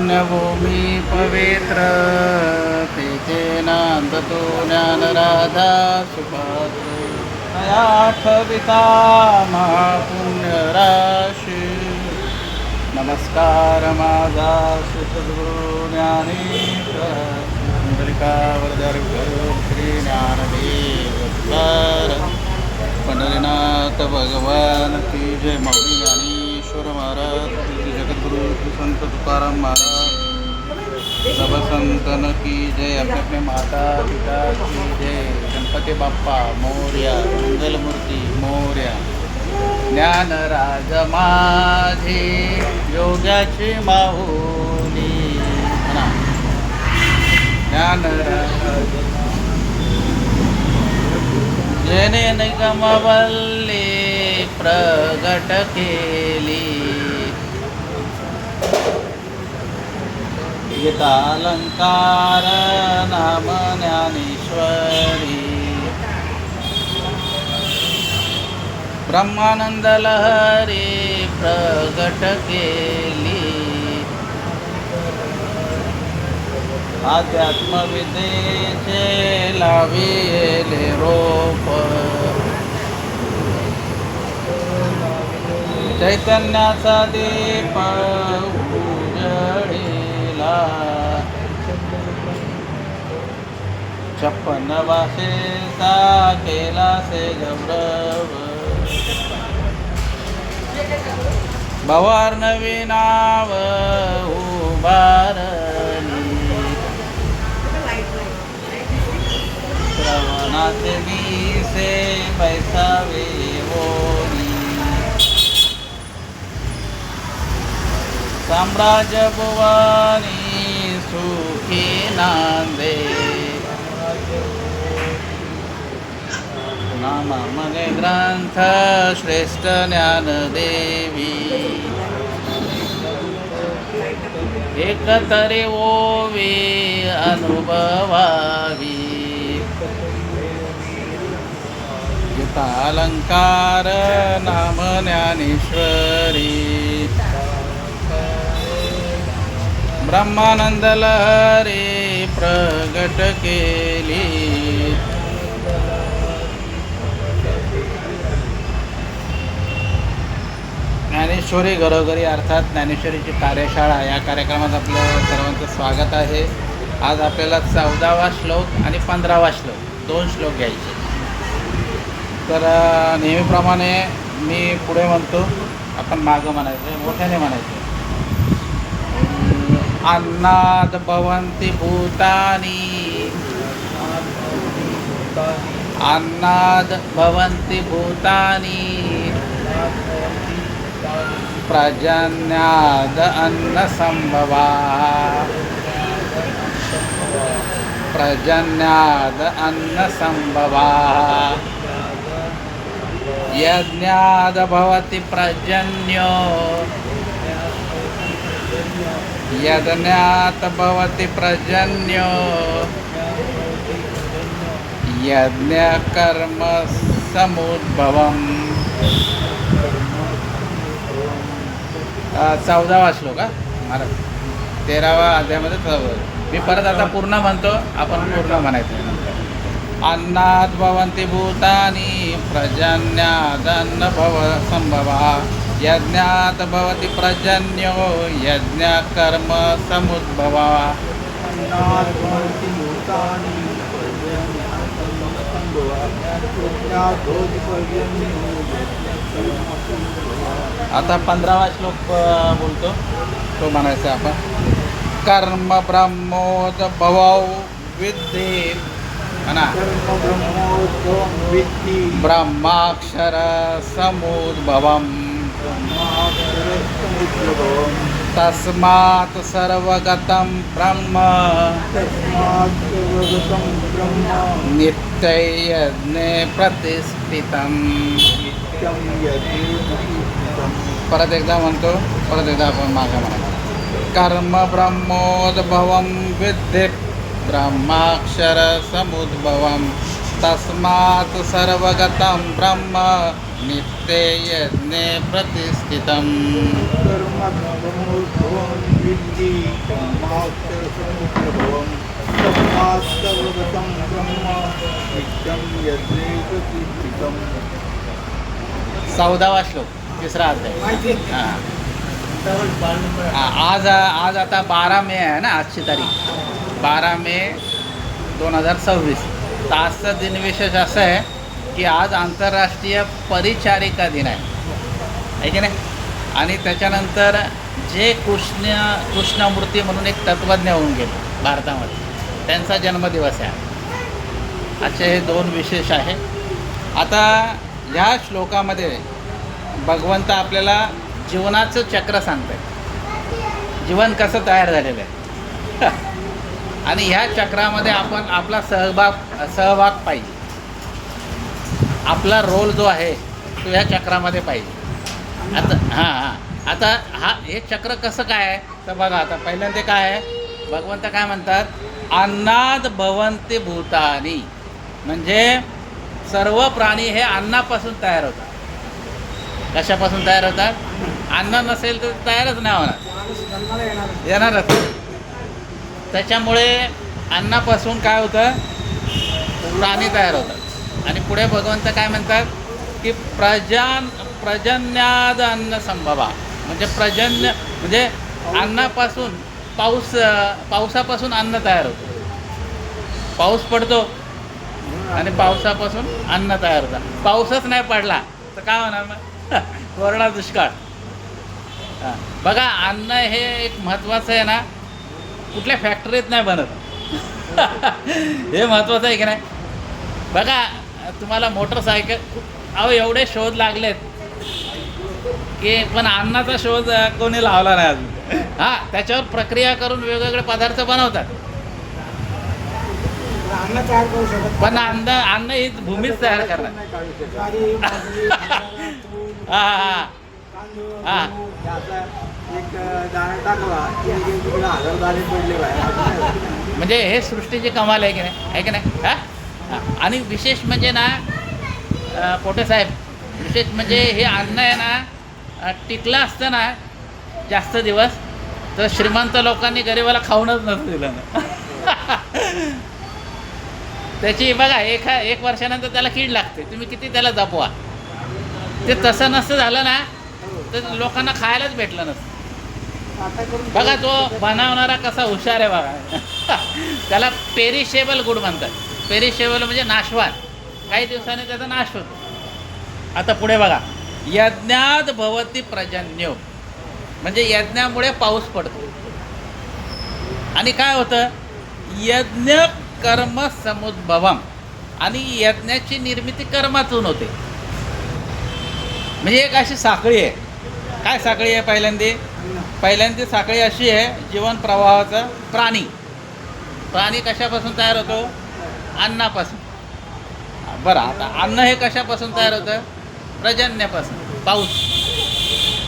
पुण्यभूमी पवित्र तेथेन अंततो ज्ञानराधा सुपात्र आठविता महापुण्यराशी. नमस्कार माझा सद्गुरु ज्ञानेश्वर कुंडलिकावरधर श्री ज्ञानदेव पंढरीनाथ भगवान की जय. मौली ज्ञानेश्वर महाराज की जगद्गुरु श्री संत तुकाराम महाराज सब संतन की जय. अपने अपने माता पिता की जय. गणपती बाप्पा मोरया. मंगलमूर्ती मोरया. ज्ञानराज माझे योगाची माऊली म्हणा. ज्ञानराज जेने निगमवल्ली प्रगट केली. गीतालंकार नाम ज्ञानेश्वरी. ब्रह्मानंद लहरी प्रगट केली. अध्यात्मविद्येचे लाविले रोप. चैतन्याचा दीप उजळीला. 56 वासेचा केला से गौरव. भवार नवी नाव उभारली. श्रवणाचे मीसे बैसावे ओनी. साम्राज्य भुवानी सुखी नांदे. नामा मने ग्रंथ श्रेष्ठ ज्ञानदेवी. एकतरी ओवी अनुभवावी. गीतालंकार नाम ज्ञानेश्वरी. ब्रह्मानंद लहरी प्रगट केली. ज्ञानेश्वरी घरोघरी अर्थात ज्ञानेश्वरीची कार्यशाळा या कार्यक्रमात आपलं सर्वांचं स्वागत आहे. आज आपल्याला 14वा श्लोक आणि 15वा श्लोक 2 श्लोक घ्यायचे. तर नेहमीप्रमाणे मी पुढे म्हणतो, आपण मागं म्हणायचं, मोठ्याने म्हणायचं. अन्नाद भवन्ति भूतानि. अन्नाद भवन्ति भूतानि. प्रजन्याद अन्न संभवा. प्रजन्याद अन्न संभवा. यज्ञाद भवति प्रजन्यो. यज्ञात भवति प्रजन्यो. यज्ञ कर्म समुद्भवम्. 14वा श्लोक महाराज 13वा अध्यायामध्ये 14. मी परत आता पूर्ण म्हणतो, आपण पूर्ण म्हणायचं. अन्नाद भवन्ति भूतानि प्रजन्यादन्न भव संभवा. यज्ञात भवति प्रजन्यो. यज्ञ कर्म समुद्भवा. अन्नाद भवन्ति भूतानि आता 15वा श्लोक बोलतो, तो म्हणायचा आपण. कर्म ब्रह्मोद भवौ विद्धि म्हणा. ब्रह्माक्षर समुद्भवम्. तस्मात् सर्वगतं ब्रह्म. नित्यं यज्ञे प्रतिष्ठितम्. परत एकदा म्हणतो, परत एकदा आपण मागे म्हणा. कर्म ब्रह्मोद्भवं विद्धि ब्रह्माक्षर समुद्भवं. तस्मात् सर्वगतं ब्रह्म नित्ये यज्ञे प्रतिष्ठितम्. ब्रह्माक्षरसमुद्रभवं तस्मात् सर्वगतं ब्रह्म नित्यं यज्ञेषु कीर्तितम्. 14वा श्लोक, तिसरा अध्याय. हां. आज आता 12 मे आहे ना, आजची तारीख 12 मे 2026. तर आजचं दिनविशेष असं आहे की आज आंतरराष्ट्रीय परिचारिका दिन आहे की नाही. आणि त्याच्यानंतर जे कृष्णमूर्ती म्हणून एक तत्त्वज्ञ होऊन गेले भारतामध्ये, त्यांचा जन्मदिवस आहे. असे हे 2 विशेष आहे. आता ह्या श्लोकामध्ये भगवंत आपल्याला जीवनाचं चक्र सांगतात, जीवन कसं तयार झालेलं आहे. आणि ह्या चक्रामध्ये आपण आपला सहभाग पाहिजे. आपला रोल जो आहे तो ह्या चक्रामध्ये पाहिजे. आता हे चक्र कसं काय आहे तर बघा. आता पहिल्यांदा काय आहे, भगवंत काय म्हणतात, अन्नाद भवन्ति भूतानी. म्हणजे सर्व प्राणी हे अन्नापासून तयार होतात. कशापासून तयार होतात? अन्न नसेल तर तयारच नाही होणार, येणारच. त्याच्यामुळे अन्नापासून काय होतं, प्राणी तयार होतात. आणि पुढे भगवंत काय म्हणतात की प्रजन्याद अन्न संभवा. म्हणजे पर्जन्य म्हणजे अन्नापासून पावसापासून अन्न तयार होतं. पाऊस पडतो आणि पावसापासून अन्न तयार होतं. पाऊसच नाही पडला तर काय होणार मग? कोरडा दुष्काळ. बघा, अन्न हे एक महत्त्वाचं आहे ना, कुठल्या फॅक्टरीत नाही बनत. हे महत्त्वाचं आहे की नाही. बघा, तुम्हाला मोटरसायकल एवढे शोध लागलेत की पण अन्नाचा शोध कोणी लावला नाही अजून. त्याच्यावर प्रक्रिया करून वेगवेगळे पदार्थ बनवतात. पण अन्न ही भूमीच तयार करणार. म्हणजे हे सृष्टीची कमाल आहे की नाही, आहे की नाही. आणि विशेष म्हणजे ना पोटे साहेब, विशेष म्हणजे हे अन्न आहे ना, टिकलं असतं ना जास्त दिवस तर श्रीमंत लोकांनी गरिबाला खाऊनच नसतं दिलं ना. त्याची बघा एक वर्षानंतर त्याला कीड लागते, तुम्ही किती त्याला जपवा. ते तसं नसतं झालं ना तर लोकांना खायलाच भेटलं नसतं. बघा, तो बनवणारा कसा हुशार आहे बघा. त्याला पेरिशेबल गुड म्हणतात. पेरिशेबल म्हणजे नाशवान, काही दिवसांनी त्याचा नाश होतो. आता पुढे बघा, यज्ञात भवती पर्जन्यो. म्हणजे यज्ञामुळे पाऊस पडतो. आणि काय होतं, यज्ञ कर्म समुद्भवम. आणि यज्ञाची निर्मिती कर्मातून होते. म्हणजे एक अशी साखळी आहे. काय साखळी आहे? पहिल्यांदी साखळी अशी आहे, जीवन प्रवाहाचा. प्राणी कशापासून तयार होतो? अन्नापासून. बरं, आता अन्न हे कशापासून तयार होतं? पर्जन्यापासून, पाऊस.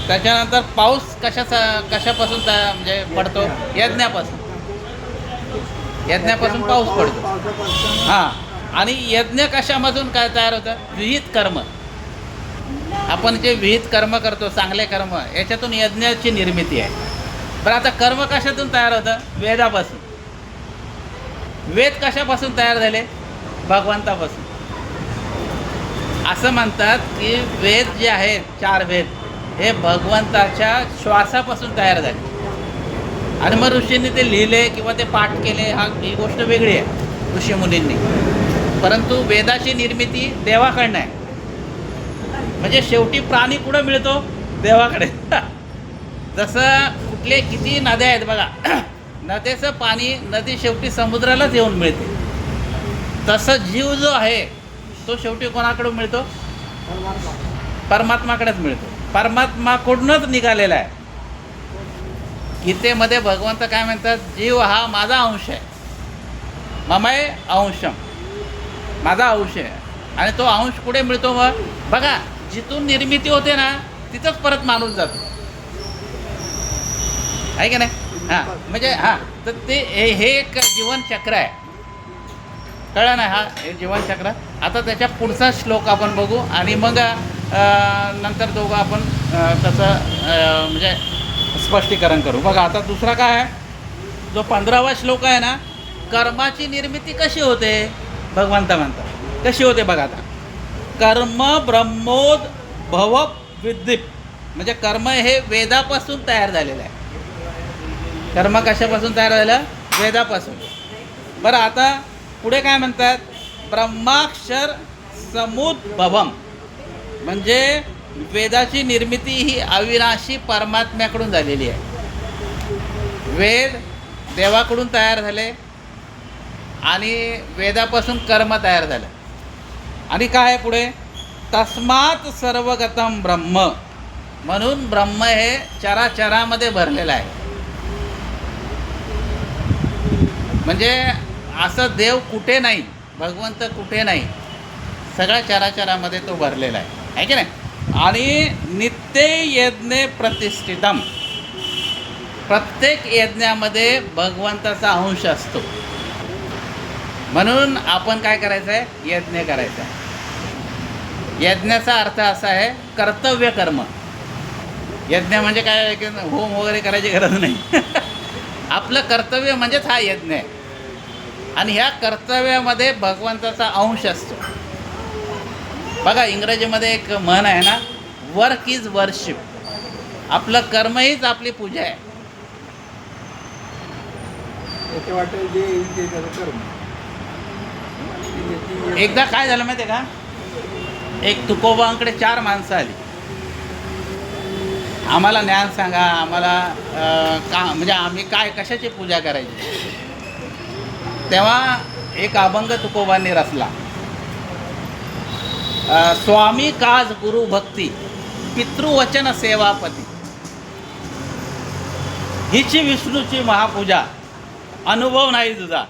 त्याच्यानंतर पाऊस कशापासून म्हणजे पडतो? यज्ञापासून पाऊस पडतो. आणि यज्ञ कशामधून काय तयार होतं? विहित कर्म. आपण जे विहित कर्म करतो, चांगले कर्म, याच्यातून यज्ञाची निर्मिती आहे. बरं, आता कर्म कशातून तयार होतं? वेदापासून. वेद कशापासून तयार झाले? भगवंतापासून. असं म्हणतात की वेद जे आहेत, 4 वेद, हे भगवंताच्या श्वासापासून तयार झाले. आणि मग ऋषींनी ते लिहिले किंवा ते पाठ केले, ही गोष्ट वेगळी आहे ऋषीमुनींनी. परंतु वेदाची निर्मिती देवाकडनं आहे. म्हणजे शेवटी प्राणी कुठं मिळतो? देवाकडे. जसं कुठले किती नद्या आहेत बघा, नदीचं पाणी नदी शेवटी समुद्रालाच येऊन मिळते. तसं जीव जो आहे तो शेवटी कोणाकडून मिळतो? परमात्माकडेच मिळतो. परमात्माकडूनच निघालेला आहे. गीतेमध्ये भगवंत काय म्हणतात? जीव हा माझा अंश आहे. ममय अंशम, माझा अंश आहे. आणि तो अंश कुठे मिळतो? मग बघा, जिथून निर्मिती होते ना तिथंच परत माणूस जातो, आहे की नाही. म्हणजे तर ते हे एक जीवनचक्र आहे. कळलं ना? हे जीवनचक्र. आता त्याच्या पुढचा श्लोक आपण बघू आणि मग नंतर दोघं आपण त्याचं म्हणजे स्पष्टीकरण करू. बघा, आता दुसरा काय आहे? जो 15वा श्लोक आहे ना, कर्माची निर्मिती कशी होते भगवंता म्हणतात. कशी होते बघा आता. कर्म ब्रह्मोद भव विद्दीप, म्हणजे कर्म हे वेदापासून तयार झालेलं आहे. कर्म कशापासून तयार झालं? वेदापासून. बरं, आता पुढे काय म्हणतात? ब्रह्माक्षर समुद्भवम, म्हणजे वेदाची निर्मिती ही अविनाशी परमात्म्याकडून झालेली आहे. वेद देवाकडून तयार झाले आणि वेदापासून कर्म तयार झालं. आणि काय आहे पुढे? तस्मात सर्वगतम ब्रह्म, म्हणून ब्रह्म हे चराचरामध्ये भरलेलं आहे. म्हणजे असं देव कुठे नाही, भगवंत कुठे नाही, सगळ्या चराचरामध्ये तो भरलेला आहे की नाही. आणि नित्य यज्ञे प्रतिष्ठितम, प्रत्येक यज्ञामध्ये भगवंताचा अंश असतो. म्हणून आपण काय करायचं आहे? यज्ञ करायचा आहे. यज्ञाचा अर्थ असा आहे कर्तव्य कर्म. यज्ञ म्हणजे काय की होम वगैरे करायची गरज नाही. आपलं कर्तव्य म्हणजेच हा यज्ञ आहे. आणि ह्या कर्तव्यामध्ये भगवंताचा अंश असतो. बघा, इंग्रजीमध्ये एक म्हण आहे ना, वर्क इज वर्शिप. आपलं कर्म हीच आपली पूजा आहे. याचे वाटेल जे येईल ते त्याचं कर्म. एकदा काय झालं माहिती आहे का, एक तुकोबांकडे 4 माणसं आली. आम्हाला ज्ञान सांगा, आम्हाला का म्हणजे आम्ही काय कशाची पूजा करायची. तेव्हा एक अभंग तुकोबांनी रचला. स्वामी काज गुरु भक्ती पितृवचन सेवापती, हिची विष्णूची महापूजा अनुभव नाही तुझा.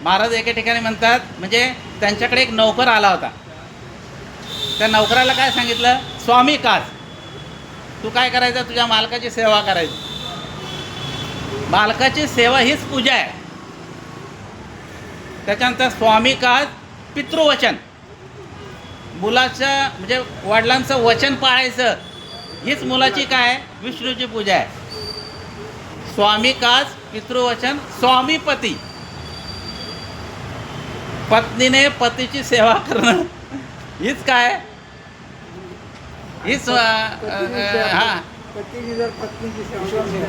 महाराज एके ठिकाणी म्हणतात, म्हणजे त्यांच्याकडे एक नौकर आला होता. त्या नौकराला काय सांगितलं? स्वामी काज, तू काय करायचं? तुझ्या मालकाची सेवा करायची. मालकाची सेवा हीच पूजा आहे. त्याच्यानंतर स्वामी काज पितृवचन, मुलाचं म्हणजे वडिलांचं वचन पाळायचं, हीच मुलाची काय? विष्णूची पूजा आहे. स्वामी काज पितृवचन स्वामीपती, पत्नीने पतीची सेवा करणं, हीच काय? हीच हां पतीने जर पत्नीची सेवा केली,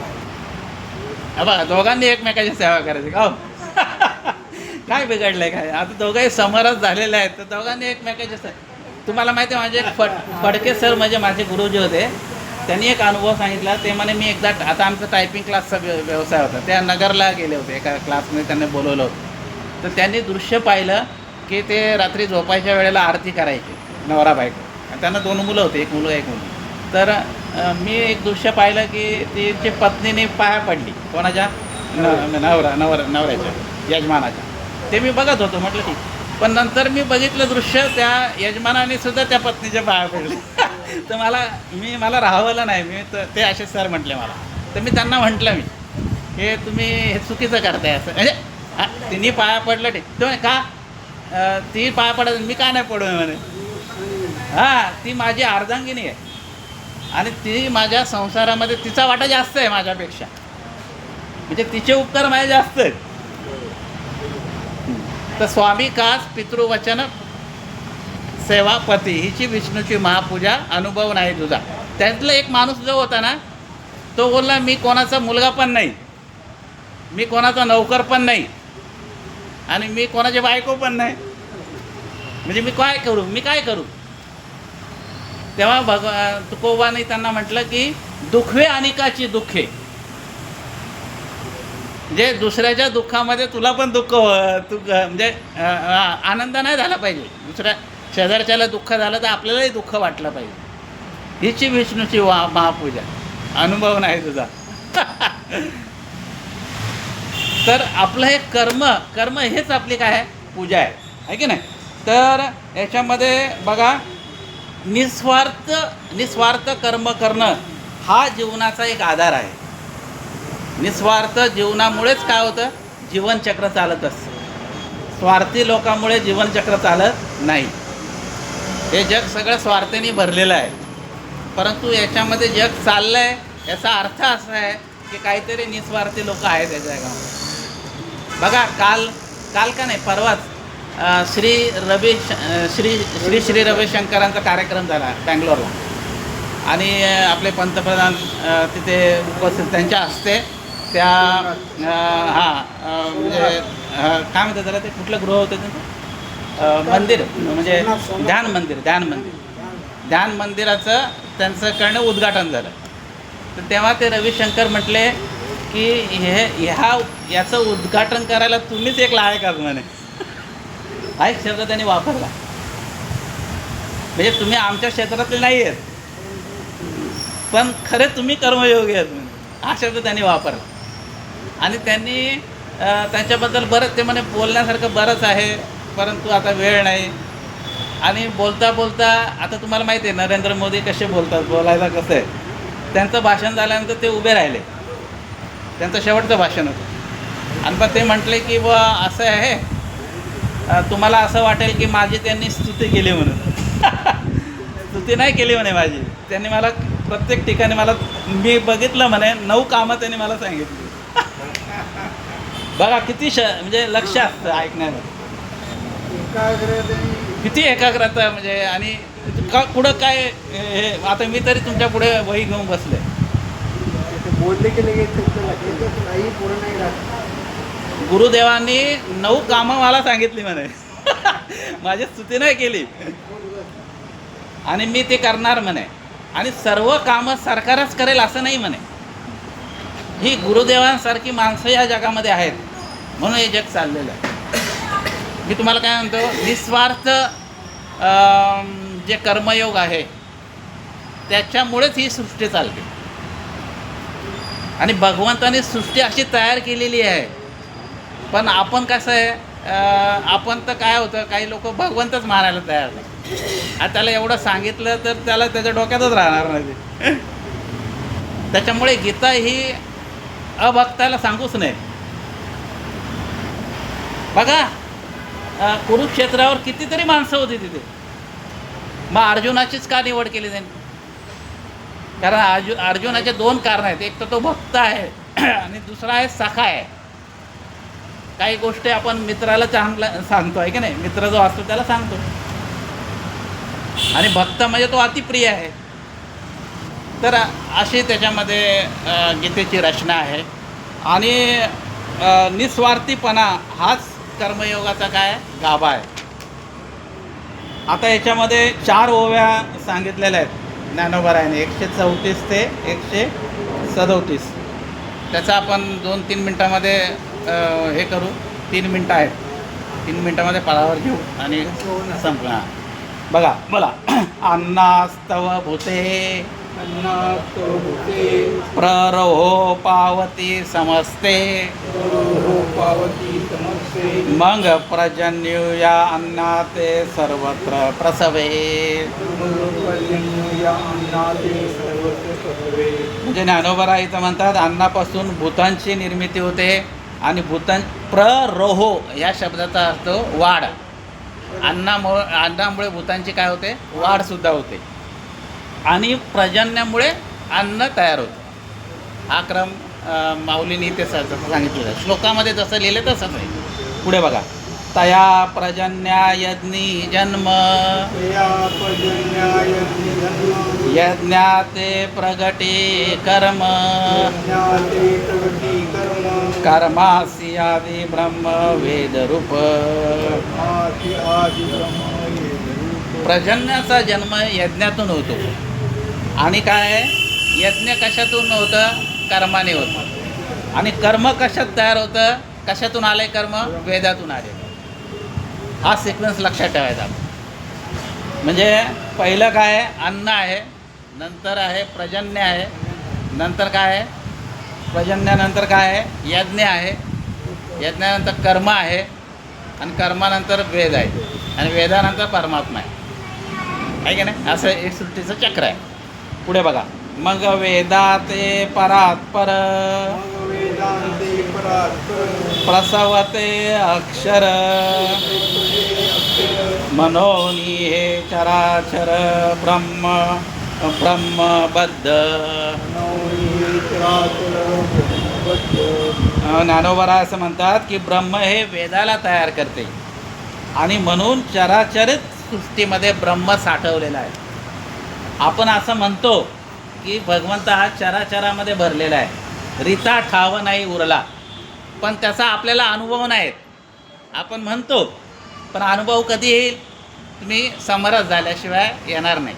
बघा दोघांनी एकमेकाची सेवा करायची का? काय बिघडलंय काय? आता दोघंही समरस झालेले आहेत, तर दोघांनी एकमेकाची तुम्हाला माहिती आहे, माझे एक फडके सर म्हणजे माझे गुरुजी होते. त्यांनी एक अनुभव सांगितला. ते म्हणे, मी एकदा आता आमचा टायपिंग क्लासचा व्यवसाय होता, त्या नगरला गेले होते. एका क्लासमध्ये त्यांनी बोलवलं होतं. तर त्यांनी दृश्य पाहिलं की ते रात्री झोपायच्या वेळेला आरती करायची नवरा बायको. आणि त्यांना 2 मुलं होते, एक मुलगा एक मुलगी. तर मी एक दृश्य पाहिलं की तिची पत्नीने पाया पडली. कोणाच्या? नवऱ्याच्या, यजमानाच्या. ते मी बघत होतो, म्हटलं ठीक. पण नंतर मी बघितलं दृश्य, त्या यजमानाने सुद्धा त्या पत्नीच्या पाया पडले. तर मला राहावलं नाही. ते असे सर म्हटले मला. तर मी त्यांना म्हटलं, हे तुम्ही हे चुकीचं करताय असं. म्हणजे तिने पाया पडलं ठीक, तो का ती पाया पडत, मी का नाही पडू म्हणे. हां, ती माझी अर्धांगिनी आहे आणि ती माझ्या संसारामध्ये तिचा वाटा जास्त आहे माझ्यापेक्षा. म्हणजे तिचे उपकार माझे जास्त आहेत. तर स्वामी कास पितृवचन सेवापती, हिची विष्णूची महापूजा अनुभव नाही तुझा. त्यातला एक माणूस जो होता ना, तो बोलला, मी कोणाचा मुलगा पण नाही, मी कोणाचा नौकर पण नाही आणि मी कोणाची बायको पण नाही. म्हणजे मी काय करू? तेव्हा तुकोबाने त्यांना म्हटलं की दुःखे अनिकाची दुःखे, म्हणजे दुसऱ्याच्या दुःखामध्ये तुला पण दुःख म्हणजे आनंद नाही झाला पाहिजे. दुसऱ्या शेजारच्याला दुःख झालं तर आपल्यालाही दुःख वाटलं पाहिजे. हिची विष्णूची महापूजा अनुभव नाही तुझा. तर आपलं हे कर्म हेच आपली काय आहे? पूजा आहे की नाही. तर याच्यामध्ये बघा, निस्वार्थ कर्म करणं हा जीवनाचा एक आधार आहे. निस्वार्थ जीवनामुळेच काय होतं? जीवनचक्र चालत असतं. स्वार्थी लोकांमुळे जीवनचक्र चालत नाही. हे जग सगळं स्वार्थाने भरलेलं आहे. परंतु याच्यामध्ये जग चाललं आहे याचा अर्थ असा आहे की काहीतरी निस्वार्थी लोक आहेत या जगामध्ये. बघा काल काल का नाही परवाच श्री श्री रविशंकरांचा कार्यक्रम झाला बँगलोरला आणि आपले पंतप्रधान तिथे उपस्थित त्यांच्या हस्ते त्या म्हणजे काय म्हणतात त्याला ते कुठलं गृह होतं त्यांचं मंदिर म्हणजे ध्यान मंदिराचं त्यांच्याकडनं उद्घाटन झालं. तर तेव्हा ते रविशंकर म्हटले की याचं उद्घाटन करायला तुम्हीच एक लायक आहात म्हणे. हा एक शब्द त्यांनी वापरला. म्हणजे तुम्ही आमच्या क्षेत्रातले नाही आहेत पण खरे तुम्ही कर्मयोगी आहेत म्हणे. हा शब्द त्यांनी वापरला. आणि त्यांनी त्यांच्याबद्दल बरंच ते म्हणे बोलण्यासारखं बरंच आहे परंतु आता वेळ नाही. आणि बोलता बोलता आता तुम्हाला माहिती आहे नरेंद्र मोदी कसे बोलतात, बोलायला कसं आहे. त्यांचं भाषण झाल्यानंतर ते उभे राहिले. त्यांचं शेवटचं भाषण होतं आणि पण ते म्हटले की बुवा असं आहे तुम्हाला असं वाटेल की माझी त्यांनी स्तुती केली म्हणून. स्तुती नाही केली म्हणे माझी. त्यांनी मला प्रत्येक ठिकाणी मी बघितलं म्हणे 9 कामं त्यांनी मला सांगितली. बघा किती म्हणजे लक्ष असतं ऐकण्याचं, किती एकाग्रता म्हणजे. आणि पुढं काय हे आता मी तरी तुमच्या पुढे वही घेऊन बसले. बोलले की लगेच नाही पूर्ण नाही राहत. गुरुदेवांनी 9 कामं मला सांगितली म्हणे. माझी स्तुती नाही केली आणि मी ते करणार म्हणे. आणि सर्व कामं सरकारच करेल असं नाही म्हणे. ही गुरुदेवांसारखी माणसं या जगामध्ये आहेत म्हणून हे जग चाललेलं आहे. मी तुम्हाला काय म्हणतो निस्वार्थ जे कर्मयोग आहे त्याच्यामुळेच ही सृष्टी चालते. आणि भगवंताने सृष्टी अशी तयार केलेली आहे. पण आपण कसं आहे आपण तर काय होतं काही लोक भगवंतच मानायला तयार नाही. आता त्याला एवढं सांगितलं तर त्याला त्याच्या डोक्यातच राहणार नाही. त्याच्यामुळे गीता ही अभक्ताला सांगूच नाही. बघा कुरुक्षेत्रावर कितीतरी माणसं होती तिथे. मग अर्जुनाचीच का निवड केली त्यांनी? कारण अर्जुनाचे 2 कारणं आहेत. एक तर तो भक्त आहे आणि दुसरा आहे सखा आहे. काही गोष्टी आपण मित्राला चांगलं सांगतो आहे की नाही, मित्र जो असतो त्याला सांगतो. आणि भक्त म्हणजे तो अतिप्रिय आहे. तर अशी त्याच्यामध्ये गीतेची रचना आहे. आणि निस्वार्थीपणा हाच कर्मयोगाचा काय गाभा आहे. आता याच्यामध्ये 4 ओव्या सांगितलेल्या आहेत ज्ञानोबरायाने 134 ते 137. त्याचा आपण 2-3 मिनटामध्ये हे करू. 3 मिनटं आहेत. 3 मिनटामध्ये पळावर घेऊ आणि संपला. बघा बोला. अन्नास्तव भूते अन्नास्तव भूते प्ररोहो पावती समस्ते पावती समस्ते मग पर्जन्युया अन्नाते सर्वत्र प्रसवे. या अन्नाते सर्वत्र प्रसवे. म्हणजे ज्ञानोबा इथं म्हणतात अन्नापासून भूतांची निर्मिती होते. आणि प्ररोहो या शब्दाचा अर्थ वाढ. अन्नामुळे भूतांची काय होते वाढसुद्धा होते. आणि प्रजन्यामुळे अन्न तयार होतं. हा क्रम माऊलींनी ते तसं सांगितलेलं आहे. श्लोकामध्ये जसं लिहिलं तसंच आहे. पुढे बघा. तया प्रजन्या यज्ञी जन्म यज्ञाते प्रगटी कर्म कर्मासी आदि ब्रह्म वेदरूप. प्रजन्याचा जन्म यज्ञातून होतो. आणि काय यज्ञ कशातून होतं? कर्माने होतं. आणि कर्म कशात तयार होतं? कशातून आले कर्म? वेदातून आले. हा सिक्वेन्स लक्षात ठेवायचा. म्हणजे पहिलं काय आहे? अन्न आहे. नंतर आहे प्रजन्य आहे. नंतर काय आहे? प्रजन्यानंतर काय आहे? यज्ञ आहे. यज्ञानंतर कर्म आहे. आणि कर्मानंतर वेद आहे. आणि वेदानंतर परमात्मा आहे की नाही? असं एक सृष्टीचं चक्र आहे. पुढे बघा. मग वेदाते परात्पर प्रसवते अक्षर मनोनी हे चराचर ब्रह्मबद्ध ज्ञानोबा असं म्हणतात की ब्रह्म हे वेदाला तयार करते आणि म्हणून चराचरित सृष्टीमध्ये ब्रह्म साठवलेला आहे. आपण असं म्हणतो की भगवंत हा चराचरामध्ये भरलेला आहे, रीता ठाव नाही उरला, पण त्याचा आपल्याला अनुभव नाहीत. आपण म्हणतो पण अनुभव कधी येईल? तुम्ही समरस झाल्याशिवाय येणार नाही.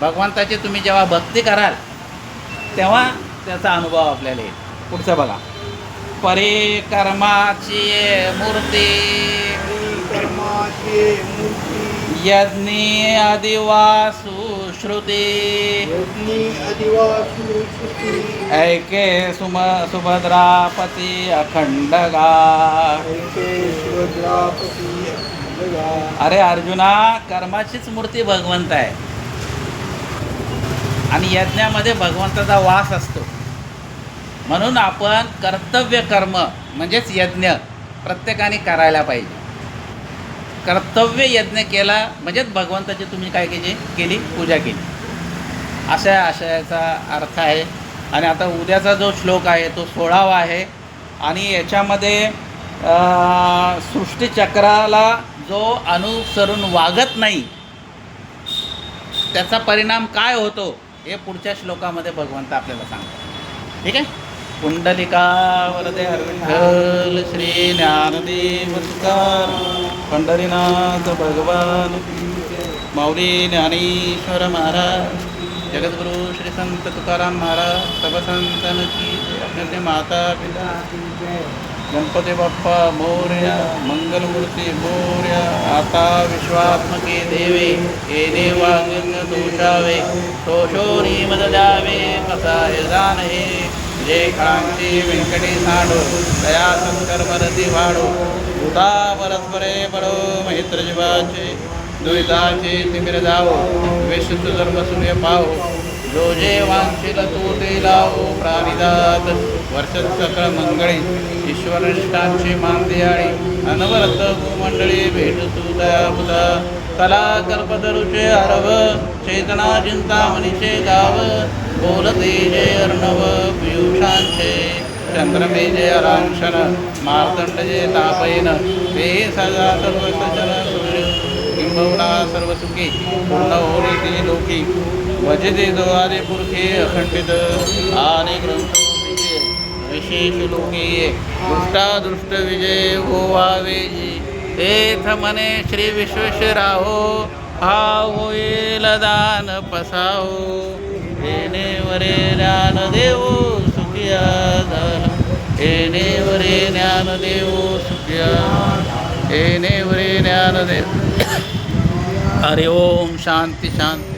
भगवंताची तुम्ही जेव्हा भक्ती कराल तेव्हा त्याचा अनुभव आपल्याला येईल. पुढचं बघा. परिकर्माची मूर्ती कर्माची मूर्ती यज्ञी अधिवासु श्रुती यज्ञी अधिवासु श्रुती ऐके सुभद्रापती अखंडगा. ऐके सुभद्रापती अखंडगा. अरे अर्जुना, कर्माचीच मूर्ती भगवंत आहे आणि यज्ञामध्ये भगवंताचा वास असतो. म्हणून आपण कर्तव्य कर्म म्हणजेच यज्ञ प्रत्येकाने करायला पाहिजे. कर्तव्य यज्ञ केला म्हणजेच भगवंताची तुम्ही काय केली पूजा केली, अशा आशयाचा अर्थ आहे. आणि आता उद्याचा जो श्लोक आहे तो 16वा आहे आणि याच्यामध्ये सृष्टीचक्राला जो अनुसरून वागत नाही त्याचा परिणाम काय होतो हे पुढच्या श्लोकामध्ये भगवंत आपल्याला सांगतात. ठीक आहे. कुंडलिका वरदे विठ्ठल श्री ज्ञानदेव तुकार पंढरीनाथ भगवान माऊली ज्ञानेश्वर महाराज जगद्गुरु श्री संत तुकाराम महाराज सब संतन की अपने माता पिता गणपती बाप्पा मोरया मंगलमूर्ती मोरया. आता विश्वात्मके देवे हे देवांग दोषावे दोषोनी मद द्यावे कसा हे जाण हे जय क्रांती व्यंकटी साडो दया शंकर वरती वाडो भूता परस्परे पडो मैत्र जीवाचे दुरिताचे तिमिर जावो विशुद्ध धर्म सूर्य पाहो जो जे वांछिल तो ते लावो प्राणिदात वर्षद सकळ मंगळी ईश्वरनिष्ठांची मानदियाळी अनवरत भूमंडळी भेटतू दयाबुधा कला कल्पतरुचे हरव चेतना चिंतामणीचे गाव बोलते जे अर्णव पियुषांचे चंद्रमे जे अरांशन मार्तंड जे तापयन ते सदा सर्व सचन सूर्य किंबहुना सर्व सुखी पूर्ण होणे ते लोकी वजते दो आदि पुरखे अखंडित आणि ग्रंथ विशेष लोकी दृष्टादृष्ट विजय होवावे तेथ मने श्री विश्वेश्वराहो हा होईल दान पसाहो येणे वरे ज्ञान देवो सुखिया झाला येणे वरे ज्ञान देवो सुखिया येणे वरे ज्ञान देव. हरि ओम शांती शांती.